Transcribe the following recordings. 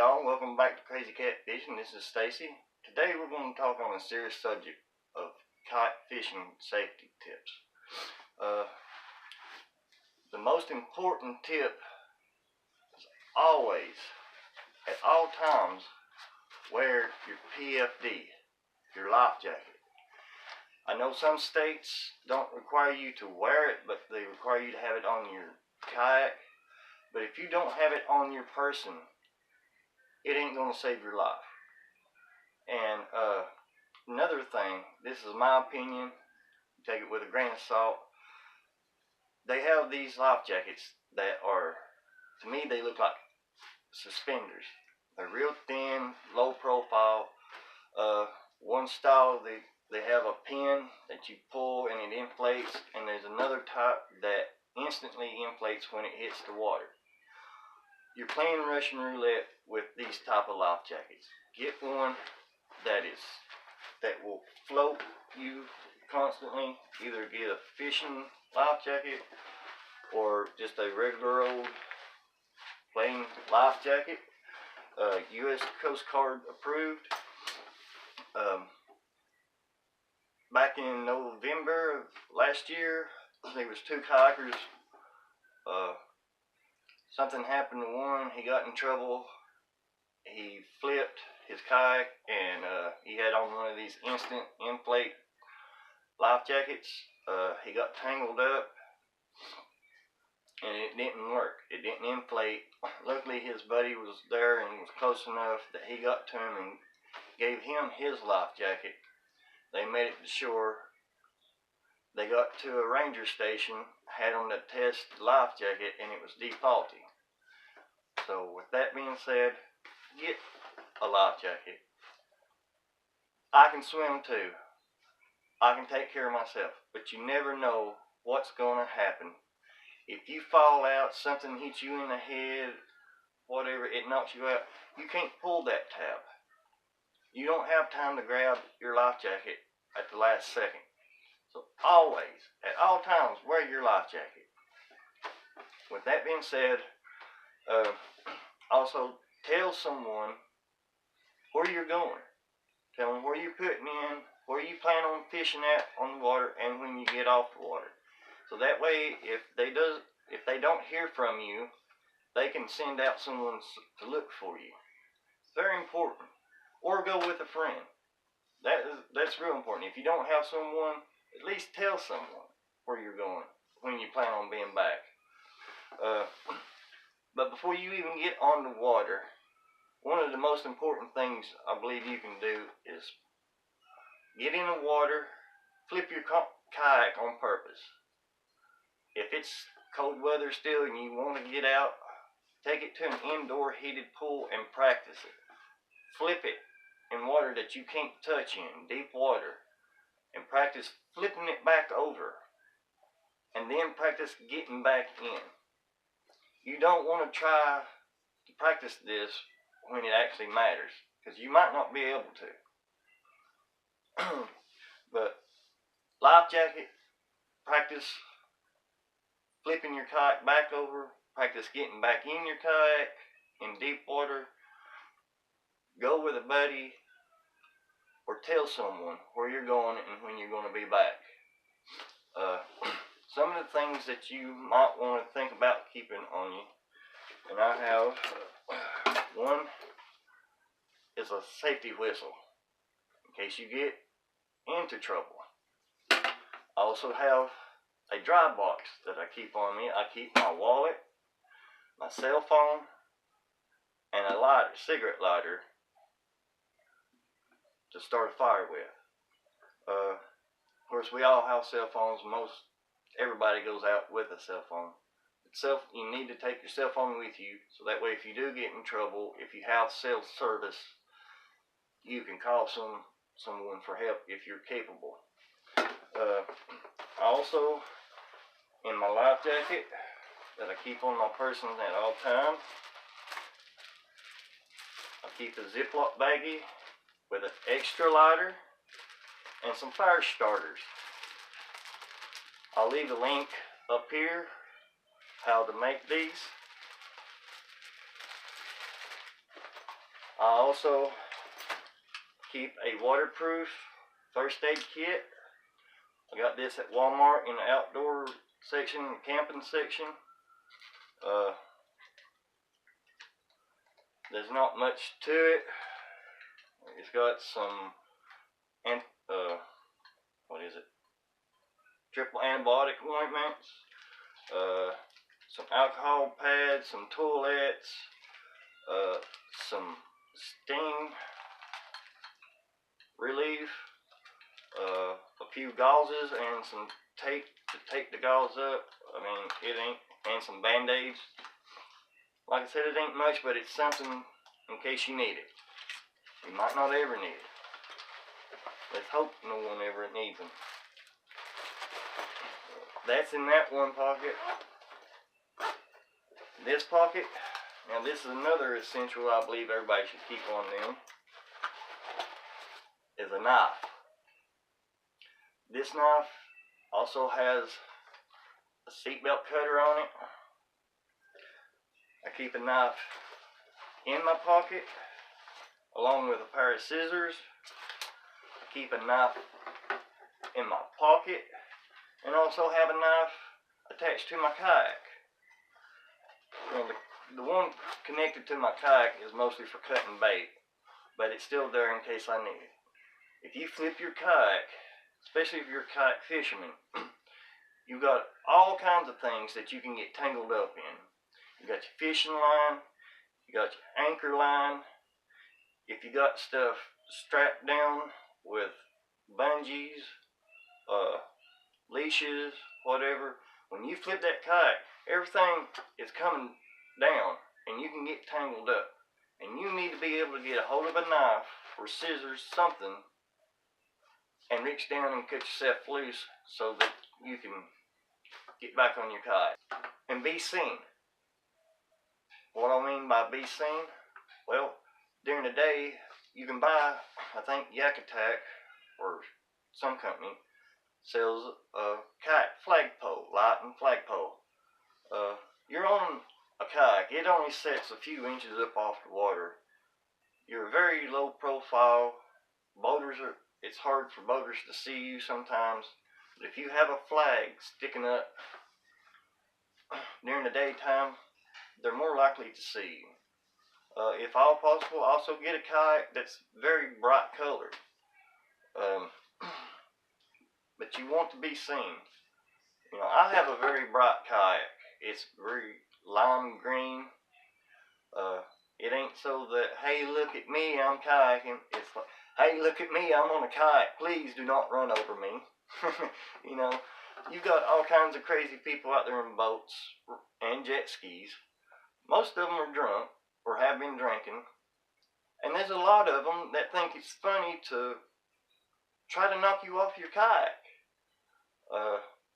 y'all, welcome back to Crazy Cat Fishing. This is Stacy. Today we're going to talk on a serious subject of kayak fishing safety tips. The most important tip is always, at all times, wear your PFD, your life jacket. I know some states don't require you to wear it, but they require you to have it on your kayak. But if you don't have it on your person, it ain't going to save your life. And another thing, this is my opinion, take it with a grain of salt. They have these life jackets that are, to me, they look like suspenders. They're real thin, low profile. One style, they have a pin that you pull and it inflates, and there's another type that instantly inflates when it hits the water. You're playing Russian roulette with these type of life jackets. Get one that will float you constantly. Either get a fishing life jacket or just a regular old plain life jacket. U.S. Coast Guard approved. Back in November of last year, there was two kayakers. Something happened to one. He got in trouble. He flipped his kayak and he had on one of these instant inflate life jackets. He got tangled up and it didn't work. It didn't inflate. Luckily his buddy was there and was close enough that he got to him and gave him his life jacket. They made it to shore. They got to a ranger station, had them to test the life jacket, and it was defaulty. So with that being said, get a life jacket. I can swim too. I can take care of myself, but you never know what's going to happen. If you fall out, something hits you in the head, whatever, it knocks you out, you can't pull that tab. You don't have time to grab your life jacket at the last second. So always, at all times, wear your life jacket. With that being said, also tell someone where you're going. Tell them where you're putting in, where you plan on fishing at on the water, and when you get off the water. So that way, if they don't hear from you, they can send out someone to look for you. It's very important. Or go with a friend. That's real important. If you don't have someone, at least tell someone where you're going when you plan on being back. But before you even get on the water, one of the most important things I believe you can do is get in the water, flip your kayak on purpose. If it's cold weather still and you want to get out, take it to an indoor heated pool and practice it. Flip it in water that you can't touch in, deep water, and practice flipping it back over, and then practice getting back in. You don't want to try to practice this when it actually matters, because you might not be able to. But life jacket, practice flipping your kayak back over, practice getting back in your kayak in deep water. Go with a buddy or tell someone where you're going and when you're going to be back. Some of the things that you might want to think about keeping on you, and I have one is a safety whistle in case you get into trouble. I also have a dry box that I keep on me. I keep my wallet, my cell phone, and a lighter, cigarette lighter, to start a fire with. Of course, we all have cell phones. Everybody goes out with a cell phone. You need to take your cell phone with you, so that way if you do get in trouble, if you have cell service, you can call someone for help if you're capable. Also, in my life jacket that I keep on my person at all times, I keep a Ziploc baggie with an extra lighter and some fire starters. I'll leave a link up here how to make these. I also keep a waterproof first aid kit. I got this at Walmart in the outdoor section, camping section. There's not much to it. It's got some triple antibiotic ointments, some alcohol pads, some toilettes, some sting relief, a few gauzes and some tape to tape the gauze up. I mean, and some band-aids. Like I said, it ain't much, but it's something in case you need it. You might not ever need it. Let's hope no one ever needs them. That's in that one pocket. This pocket, now this is another essential I believe everybody should keep on them, is a knife. This knife also has a seatbelt cutter on it. I keep a knife in my pocket along with a pair of scissors. I keep a knife in my pocket and also have a knife attached to my kayak. Now, the one connected to my kayak is mostly for cutting bait, but it's still there in case I need it. If you flip your kayak, especially if you're a kayak fisherman, you've got all kinds of things that you can get tangled up in. You got your fishing line, you got your anchor line. If you got stuff strapped down with bungees, leashes, whatever, when you flip that kayak, everything is coming down and you can get tangled up. And you need to be able to get a hold of a knife or scissors, something, and reach down and cut yourself loose so that you can get back on your kayak and be seen. What I mean by be seen, well, during the day you can buy, I think Kayak or some company sells a kayak flagpole, lighting flagpole. You're on a kayak, it only sets a few inches up off the water. You're very low profile. It's hard for boaters to see you sometimes. But if you have a flag sticking up during the daytime, they're more likely to see you. If all possible, also get a kayak that's very bright colored. But you want to be seen. You know, I have a very bright kayak. It's very lime green. It ain't so that, hey, look at me, I'm kayaking. It's like, hey, look at me, I'm on a kayak. Please do not run over me. You know, you've got all kinds of crazy people out there in boats and jet skis. Most of them are drunk or have been drinking. And there's a lot of them that think it's funny to try to knock you off your kayak.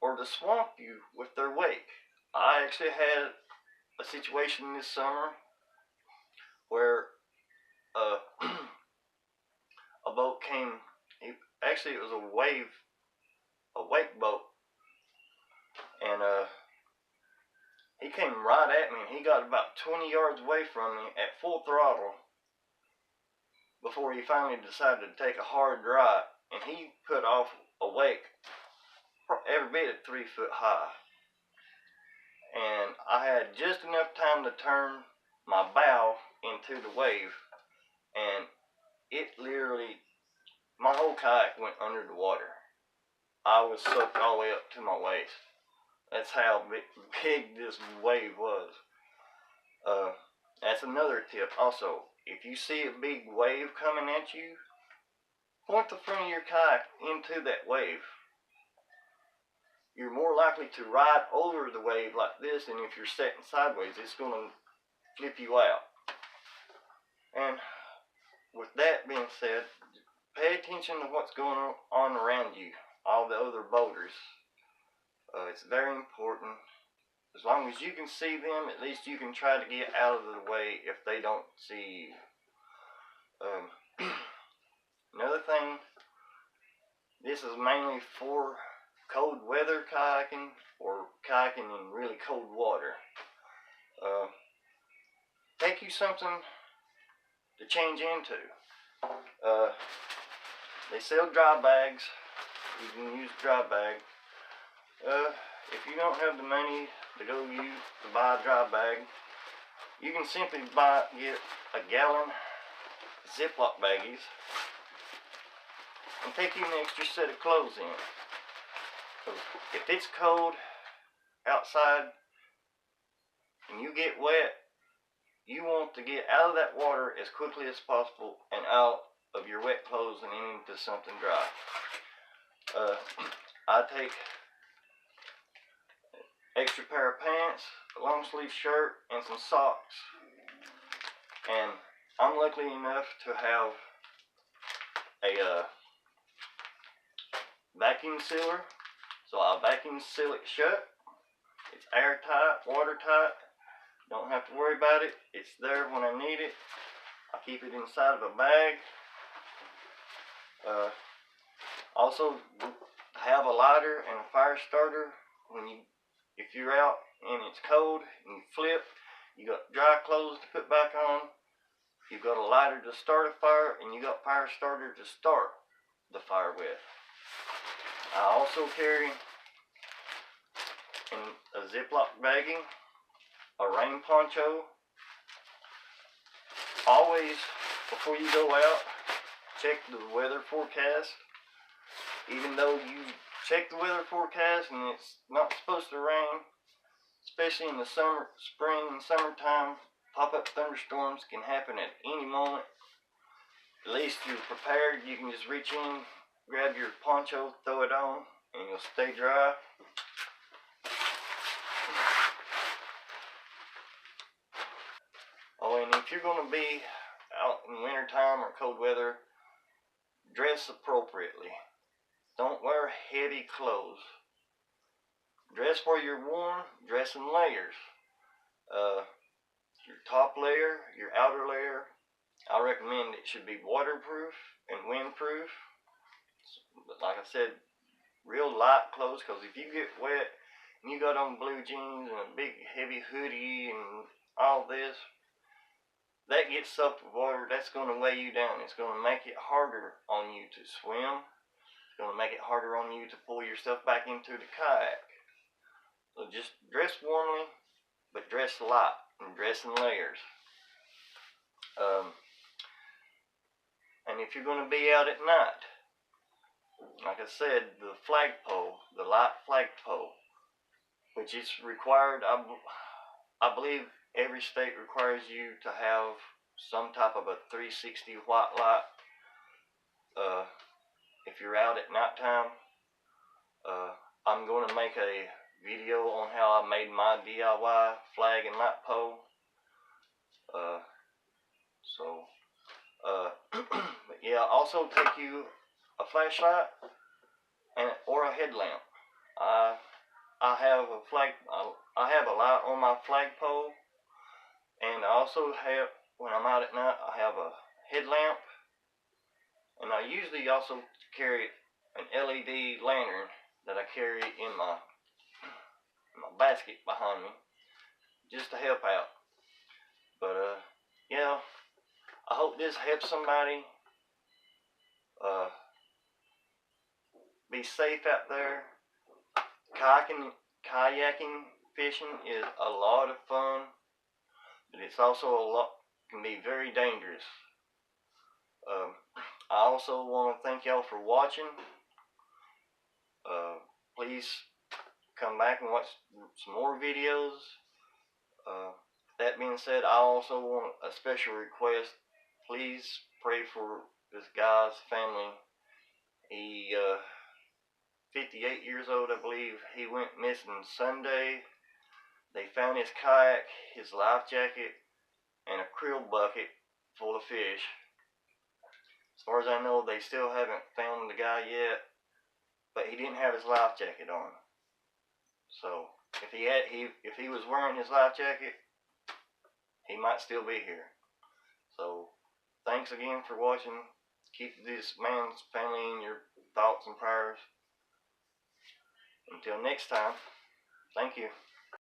Or to swamp you with their wake. I actually had a situation this summer where a boat came, actually it was a wake boat, and he came right at me, and he got about 20 yards away from me at full throttle before he finally decided to take a hard right, and he put off a wake every bit of 3 foot high. And I had just enough time to turn my bow into the wave, and it literally, my whole kayak went under the water. I was soaked all the way up to my waist. That's how big this wave was. That's another tip also. If you see a big wave coming at you, point the front of your kayak into that wave. You're more likely to ride over the wave like this than if you're sitting sideways. It's going to flip you out. And with that being said, pay attention to what's going on around you, all the other boaters. It's very important. As long as you can see them, at least you can try to get out of the way if they don't see you. Another thing, this is mainly for cold weather kayaking or kayaking in really cold water. Take you something to change into. They sell dry bags. You can use a dry bag. If you don't have the money to buy a dry bag, you can simply get a gallon Ziploc baggies and take you an extra set of clothes in. So if it's cold outside and you get wet, you want to get out of that water as quickly as possible and out of your wet clothes and into something dry. I take an extra pair of pants, a long sleeve shirt, and some socks. And I'm lucky enough to have a vacuum sealer, so I'll vacuum seal it shut. It's airtight, watertight. Don't have to worry about it. It's there when I need it. I keep it inside of a bag. Also, have a lighter and a fire starter. If you're out and it's cold and you flip, you got dry clothes to put back on. You've got a lighter to start a fire, and you got fire starter to start the fire with. I also carry in a Ziploc baggie a rain poncho. Always, before you go out, check the weather forecast. Even though you check the weather forecast and it's not supposed to rain, especially in the spring and summertime, pop-up thunderstorms can happen at any moment. At least you're prepared. You can just reach in, grab your poncho, throw it on, and you'll stay dry. Oh, and if you're going to be out in wintertime or cold weather, dress appropriately. Don't wear heavy clothes. Dress where you're warm, dress in layers. Your top layer, your outer layer, I recommend it should be waterproof and windproof. But like I said, real light clothes, because if you get wet and you got on blue jeans and a big heavy hoodie and all this, that gets soaked with water. That's going to weigh you down. It's going to make it harder on you to swim. It's going to make it harder on you to pull yourself back into the kayak. So just dress warmly, but dress light and dress in layers. And if you're going to be out at night, like I said, the flagpole, the light flagpole, which is required, I believe every state requires you to have some type of a 360 white light. If you're out at nighttime, I'm going to make a video on how I made my DIY flag and light pole. But yeah, also take you a flashlight or a headlamp. I have a light on my flagpole, and I also have, when I'm out at night, I have a headlamp, and I usually also carry an LED lantern that I carry in my basket behind me, just to help out. But yeah, I hope this helps somebody. Be safe out there. Kayaking, fishing is a lot of fun, but it's also can be very dangerous. I also want to thank y'all for watching. Please come back and watch some more videos. That being said, I also want a special request. Please pray for this guy's family. He 58 years old, I believe. He went missing Sunday. They found his kayak, his life jacket, and a krill bucket full of fish. As far as I know, they still haven't found the guy yet, but he didn't have his life jacket on. So if he was wearing his life jacket, he might still be here. So thanks again for watching. Keep this man's family in your thoughts and prayers. Until next time, thank you.